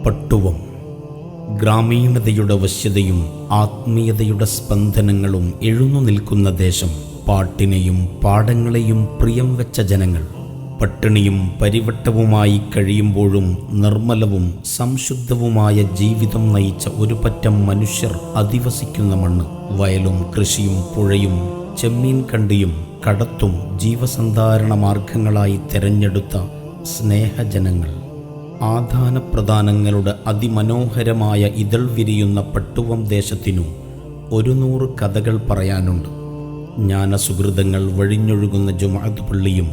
പട്ടുവം. ഗ്രാമീണതയുടെ വശ്യതയും ആത്മീയതയുടെ സ്പന്ദനങ്ങളും എഴുന്നു നിൽക്കുന്ന ദേശം. പാട്ടിനെയും പാടങ്ങളെയും പ്രിയം വെച്ച ജനങ്ങൾ. പട്ടിണിയും പരിവട്ടവുമായി കഴിയുമ്പോഴും നിർമ്മലവും സംശുദ്ധവുമായ ജീവിതം നയിച്ച ഒരു പറ്റം മനുഷ്യർ അധിവസിക്കുന്ന മണ്ണ്. വയലും കൃഷിയും പുഴയും ചെമ്മീൻ കണ്ടിയും കടത്തും ജീവസന്ധാരണ മാർഗങ്ങളായി തെരഞ്ഞെടുത്ത സ്നേഹജനങ്ങൾ. ആദാനപ്രദാനങ്ങളുടെ അതിമനോഹരമായ ഇതൾ വിരിയുന്ന പട്ടുവം ദേശത്തിനു 100 കഥകൾ പറയാനുണ്ട്. ജ്ഞാനസുഹൃതങ്ങൾ വഴിഞ്ഞൊഴുകുന്ന ജുമുഅത്ത് പള്ളിയും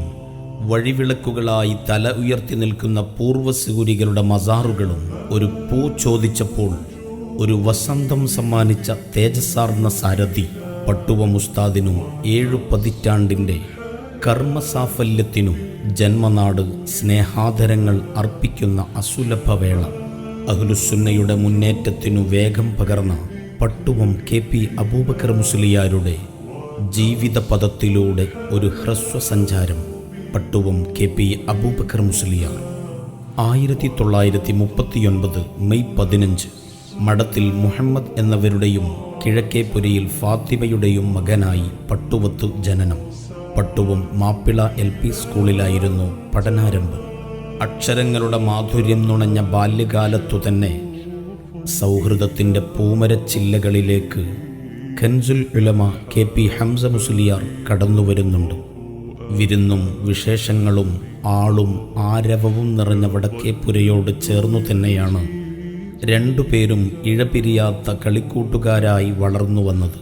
വഴിവിളക്കുകളായി തല ഉയർത്തി നിൽക്കുന്ന പൂർവ്വസൂരികളുടെ മസാറുകളും ഒരു പൂ ചോദിച്ചപ്പോൾ ഒരു വസന്തം സമ്മാനിച്ച തേജസ്സാർന്ന സാരഥി പട്ടുവം ഉസ്താദിനും 7 പതിറ്റാണ്ടിൻ്റെ കർമ്മസാഫല്യത്തിനും ജന്മനാട് സ്നേഹാദരങ്ങൾ അർപ്പിക്കുന്ന അസുലഭവേള. അഹ്ലുസുന്നയുടെ മുന്നേറ്റത്തിനു വേഗം പകർന്ന പട്ടുവം KP അബൂബക്കർ മുസ്ലിയാരുടെ ജീവിത പദത്തിലൂടെ ഒരു ഹ്രസ്വസഞ്ചാരം. പട്ടുവം KP അബൂബക്കർ മുസ്ലിയാർ 1939 മെയ് 15 മഠത്തിൽ മുഹമ്മദ് എന്നവരുടെയും കിഴക്കേപുരയിൽ ഫാത്തിമയുടെയും മകനായി പട്ടുവത്ത് ജനനം. പട്ടുവം മാപ്പിള LP സ്കൂളിലായിരുന്നു പഠനാരംഭം. അക്ഷരങ്ങളുടെ മാധുര്യം നുണഞ്ഞ ബാല്യകാലത്തു തന്നെ സൗഹൃദത്തിൻ്റെ പൂമരച്ചില്ലകളിലേക്ക് കൻസുൽ ഉലമ KP ഹംസ മുസ്ലിയാർ കടന്നുവരുന്നുണ്ട്. വിരുന്നും വിശേഷങ്ങളും ആളും ആരവവും നിറഞ്ഞ വടക്കേപ്പുരയോട് ചേർന്നു തന്നെയാണ് രണ്ടുപേരും ഇഴപിരിയാത്ത കളിക്കൂട്ടുകാരായി വളർന്നു വന്നത്.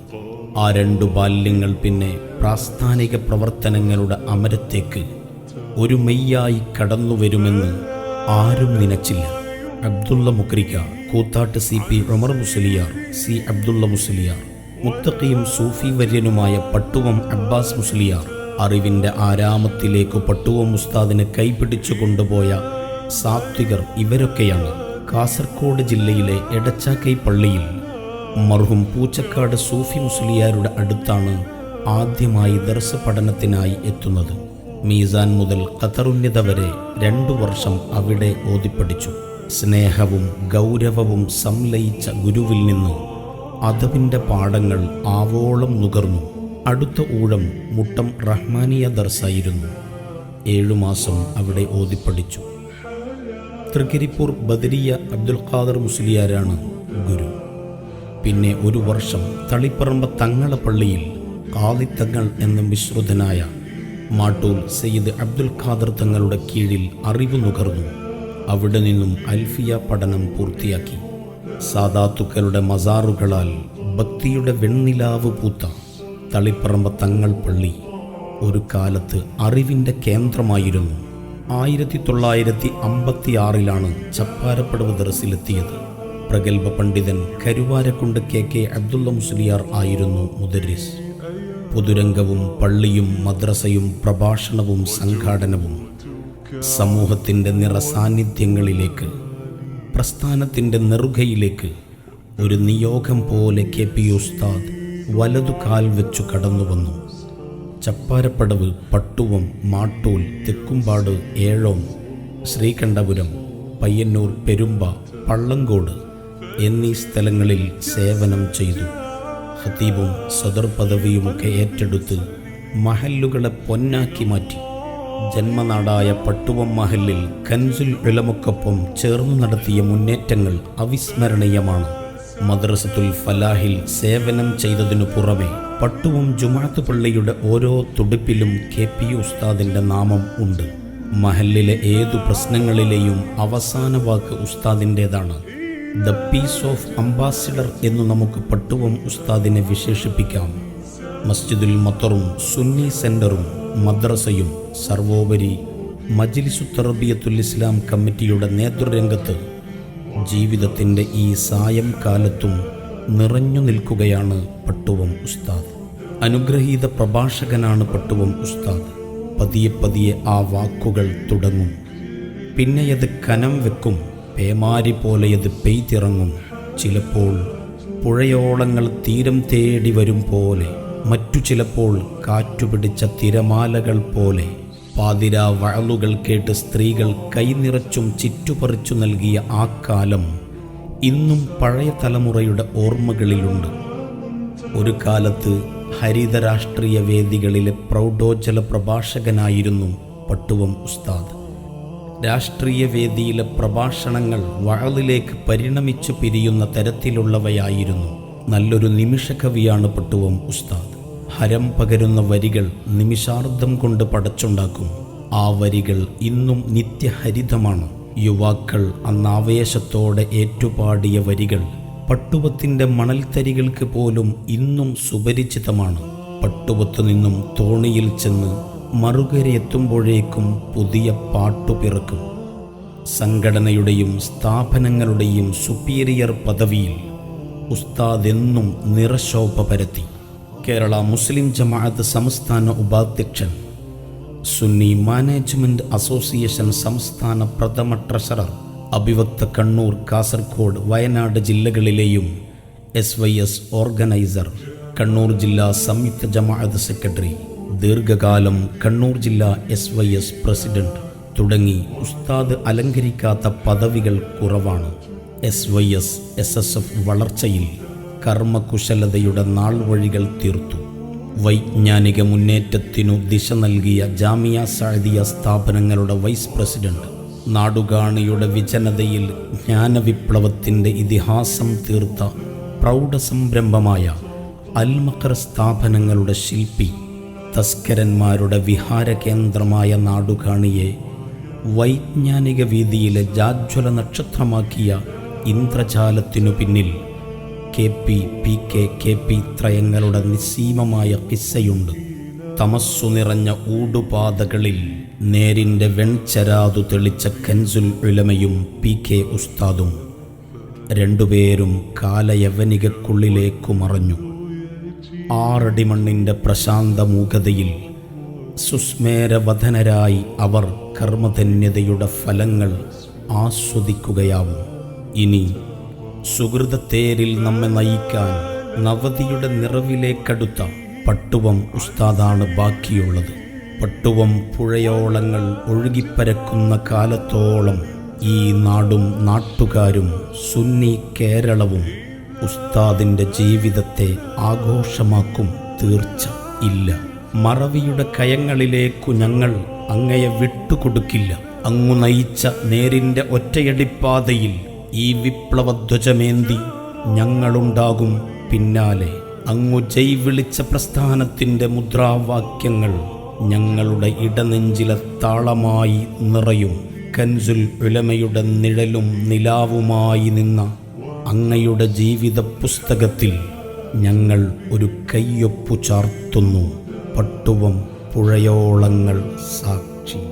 ആ 2 ബാല്യങ്ങൾ പിന്നെ പ്രാസ്ഥാനിക പ്രവർത്തനങ്ങളുടെ അമരത്തേക്ക് ഒരു മെയ്യായി കടന്നുവരുമെന്ന് ആരും നനച്ചില്ല. അബ്ദുള്ള മുക്രിക്ക, കൂത്താട്ട് CP ഉമർ മുസ്ലിയാർ, C അബ്ദുള്ള മുസ്ലിയാർ, മുത്തഖിയും സൂഫി വര്യനുമായ പട്ടുവം അബ്ബാസ് മുസ്ലിയാർ, അറിവിൻ്റെ ആരാമത്തിലേക്ക് പട്ടുവം ഉസ്താദിനെ കൈപിടിച്ചു കൊണ്ടുപോയ സാത്വികർ, ഇവരൊക്കെയാണ്. കാസർഗോഡ് ജില്ലയിലെ എടച്ചാക്കൈ പള്ളിയിൽ മർഹൂം പൂച്ചക്കാട് സൂഫി മുസ്ലിയാരുടെ അടുത്താണ് ആദ്യമായി ദർസ് പഠനത്തിനായി എത്തുന്നത്. മീസാൻ മുതൽ ഖത്തറുന്നത വരെ 2 വർഷം അവിടെ ഓതിപ്പടിച്ചു. സ്നേഹവും ഗൗരവവും സംലയിച്ച ഗുരുവിൽ നിന്ന് അദബിൻ്റെ പാഠങ്ങൾ ആവോളം നുകർന്നു. അടുത്ത ഊഴം മുട്ടം റഹ്മാനിയ ദർസായിരുന്നു. 7 മാസം അവിടെ ഓതിപ്പടിച്ചു. തൃക്കരിപ്പൂർ ബദരിയ അബ്ദുൽ ഖാദർ മുസ്ലിയാരാണ് ഗുരു. പിന്നെ 1 വർഷം തളിപ്പറമ്പ് തങ്ങള പള്ളിയിൽ ഖാദിത്തങ്ങൾ എന്ന വിശ്രുതനായ മാട്ടൂൽ സയ്യിദ് അബ്ദുൽ ഖാദർ തങ്ങളുടെ കീഴിൽ അറിവ് നുകർന്നു. അവിടെ നിന്നും അൽഫിയ പഠനം പൂർത്തിയാക്കി. സാദാത്തുക്കളുടെ മസാറുകളാൽ ഭക്തിയുടെ വെണ്ണിലാവ് പൂത്ത തളിപ്പറമ്പ് തങ്ങൾ പള്ളി ഒരു കാലത്ത് അറിവിൻ്റെ കേന്ദ്രമായിരുന്നു. 1956 ചപ്പാരപ്പടവ് ദർസിലെത്തിയത്. പ്രഗത്ഭ പണ്ഡിതൻ കരുവാരക്കുണ്ട് KK അബ്ദുള്ള മുസ്ലിയാർ ആയിരുന്നു മുദരിസ്. പൊതുരംഗവും പള്ളിയും മദ്രസയും പ്രഭാഷണവും സംഘാടനവും സമൂഹത്തിൻ്റെ നിറസാന്നിധ്യങ്ങളിലേക്ക്, പ്രസ്ഥാനത്തിൻ്റെ നെറുകയിലേക്ക് ഒരു നിയോഗം പോലെ KP ഉസ്താദ് വലതു കാൽ വെച്ചു കടന്നു വന്നു. ചപ്പാരപ്പടവ്, പട്ടുവം, മാട്ടൂൽ, തെക്കുംപാട്, ഏഴോം, ശ്രീകണ്ഠപുരം, പയ്യന്നൂർ, പെരുമ്പ, പള്ളങ്കോട് എന്നീ സ്ഥലങ്ങളിൽ സേവനം ചെയ്തു. ഖതീബും സദർ പദവിയുമൊക്കെ ഏറ്റെടുത്ത് മഹല്ലുകളെ പൊന്നാക്കി മാറ്റി. ജന്മനാടായ പട്ടുവം മഹല്ലിൽ കൻസുൽ ഉലമക്കൊപ്പം ചേർന്നു നടത്തിയ മുന്നേറ്റങ്ങൾ അവിസ്മരണീയമാണ്. മദ്രസത്തുൽ ഫലാഹിൽ സേവനം ചെയ്തതിനു പുറമെ പട്ടുവം ജുമുഅത്ത് പള്ളിയുടെ ഓരോ തുടിപ്പിലും KP ഉസ്താദിൻ്റെ നാമം ഉണ്ട്. മഹല്ലിലെ ഏതു പ്രശ്നങ്ങളിലെയും അവസാന വാക്ക് ഉസ്താദിൻ്റേതാണ്. ദ പീസ് ഓഫ് അംബാസിഡർ എന്നു നമുക്ക് പട്ടുവം ഉസ്താദിനെ വിശേഷിപ്പിക്കാം. മസ്ജിദുൽ മത്തറും സുന്നി സെൻ്ററും മദ്രസയും സർവോപരി മജ്ലിസു തർബിയത്തുൽ ഇസ്ലാം കമ്മിറ്റിയുടെ നേതൃരംഗത്ത് ജീവിതത്തിൻ്റെ ഈ സായംകാലത്തും നിറഞ്ഞു നിൽക്കുകയാണ് പട്ടുവം ഉസ്താദ്. അനുഗ്രഹീത പ്രഭാഷകനാണ് പട്ടുവം ഉസ്താദ്. പതിയെ പതിയെ ആ വാക്കുകൾ തുടങ്ങും. പിന്നെയത് കനം വെക്കും. പേമാരി പോലെയത് പെയ്തിറങ്ങും. ചിലപ്പോൾ പുഴയോളങ്ങൾ തീരം തേടി വരും പോലെ, മറ്റു ചിലപ്പോൾ കാറ്റുപിടിച്ച തിരമാലകൾ പോലെ. പാതിരാ വഅളുകൾ കേട്ട് സ്ത്രീകൾ കൈനിറച്ചും ചിറ്റുപറിച്ചു നൽകിയ ആ കാലം ഇന്നും പഴയ തലമുറയുടെ ഓർമ്മകളിലുണ്ട്. ഒരു കാലത്ത് ഹരിത രാഷ്ട്രീയ വേദികളിലെ പ്രൗഢോജ്വല പ്രഭാഷകനായിരുന്നു പട്ടുവം ഉസ്താദ്. രാഷ്ട്രീയ വേദിയിലെ പ്രഭാഷണങ്ങൾ വഅളിലേക്ക് പരിണമിച്ചു പിരിയുന്ന തരത്തിലുള്ളവയായിരുന്നു. നല്ലൊരു നിമിഷകവിയാണ് പട്ടുവം ഉസ്താദ്. ഹരം പകരുന്ന വരികൾ നിമിഷാർദ്ധം കൊണ്ട് പടച്ചുണ്ടാക്കും. ആ വരികൾ ഇന്നും നിത്യഹരിതമാണ്. യുവാക്കൾ അന്നാവേശത്തോടെ ഏറ്റുപാടിയ വരികൾ പട്ടുവത്തിൻ്റെ മണൽത്തരികൾക്ക് പോലും ഇന്നും സുപരിചിതമാണ്. പട്ടുവത്ത് നിന്നും തോണിയിൽ ചെന്ന് മറുകരയെത്തുമ്പോഴേക്കും പുതിയ പാട്ടുപിറക്കും. സംഘടനയുടെയും സ്ഥാപനങ്ങളുടെയും സുപ്പീരിയർ പദവിയിൽ ഉസ്താദ് എന്നും നിറശോഭ പരത്തി. കേരള മുസ്ലിം ജമാഅത്ത് സംസ്ഥാന ഉപാധ്യക്ഷൻ, സുന്നി മാനേജ്മെൻറ്റ് അസോസിയേഷൻ സംസ്ഥാന പ്രഥമ ട്രഷറർ, അഭിവക്ത കണ്ണൂർ, കാസർഗോഡ്, വയനാട് ജില്ലകളിലെയും SYS ഓർഗനൈസർ, കണ്ണൂർ ജില്ലാ സംയുക്ത ജമാഅത്ത് സെക്രട്ടറി, ദീർഘകാലം കണ്ണൂർ ജില്ലാ SYS പ്രസിഡന്റ് തുടങ്ങി ഉസ്താദ് അലങ്കരിക്കാത്ത പദവികൾ കുറവാണ്. SYS SSF വളർച്ചയിൽ കർമ്മകുശലതയുടെ നാൾ വഴികൾ തീർത്തു. വൈജ്ഞാനിക മുന്നേറ്റത്തിനു ദിശ നൽകിയ ജാമിയ സഅദിയ സ്ഥാപനങ്ങളുടെ വൈസ് പ്രസിഡന്റ്, നാടുകാണിയുടെ വിജനതയിൽ ജ്ഞാനവിപ്ലവത്തിൻ്റെ ഇതിഹാസം തീർത്ത പ്രൗഢസംരംഭമായ അൽമഖർ സ്ഥാപനങ്ങളുടെ ശില്പി, തസ്കരന്മാരുടെ വിഹാരകേന്ദ്രമായ നാടുകാണിയെ വൈജ്ഞാനിക വീതിയിലെ ജാജ്വല നക്ഷത്രമാക്കിയ ഇന്ദ്രജാലത്തിനു പിന്നിൽ KP, PK, KP ത്രയങ്ങളുടെ നിസ്സീമമായ കിസ്സയുണ്ട്. തമസ്സു നിറഞ്ഞ ഊടുപാതകളിൽ നേരിൻ്റെ വെൺചരാതു തെളിച്ച കൻസുൽ ഉലമയും PK ഉസ്താദും രണ്ടുപേരും കാലയവനികക്കുള്ളിലേക്കു മറഞ്ഞു. 6 അടി മണ്ണിൻ്റെ പ്രശാന്തമൂകതയിൽ സുസ്മേരവദനരായി അവർ കർമ്മധന്യതയുടെ ഫലങ്ങൾ ആസ്വദിക്കുകയാവും. ഇനി സുഹൃതത്തേരിൽ നമ്മെ നയിക്കാൻ നവതിയുടെ നിറവിലേക്കടുത്ത പട്ടുവം ഉസ്താദാണ് ബാക്കിയുള്ളത്. പട്ടുവം പുഴയോളങ്ങൾ ഒഴുകിപ്പരക്കുന്ന കാലത്തോളം ഈ നാടും നാട്ടുകാരും സുന്നി കേരളവും ഉസ്താദിൻ്റെ ജീവിതത്തെ ആഘോഷമാക്കും. തീർച്ച ഇല്ല. മറവിയുടെ കയങ്ങളിലേക്കു ഞങ്ങൾ അങ്ങയെ വിട്ടുകൊടുക്കില്ല. അങ്ങു നയിച്ച നേരിൻ്റെ ഒറ്റയടിപ്പാതയിൽ ഈ വിപ്ലവധ്വജമേന്തി ഞങ്ങളുണ്ടാകും പിന്നാലെ. അങ്ങു ജയ് വിളിച്ച പ്രസ്ഥാനത്തിൻ്റെ മുദ്രാവാക്യങ്ങൾ ഞങ്ങളുടെ ഇടനെഞ്ചിലെ താളമായി നിറയും. കൻസുൽ ഉലമയുടെ നിഴലും നിലാവുമായി നിന്ന അങ്ങയുടെ ജീവിത പുസ്തകത്തിൽ ഞങ്ങൾ ഒരു കയ്യൊപ്പു ചാർത്തുന്നു. പട്ടുവം പുഴയോളങ്ങൾ സാക്ഷി.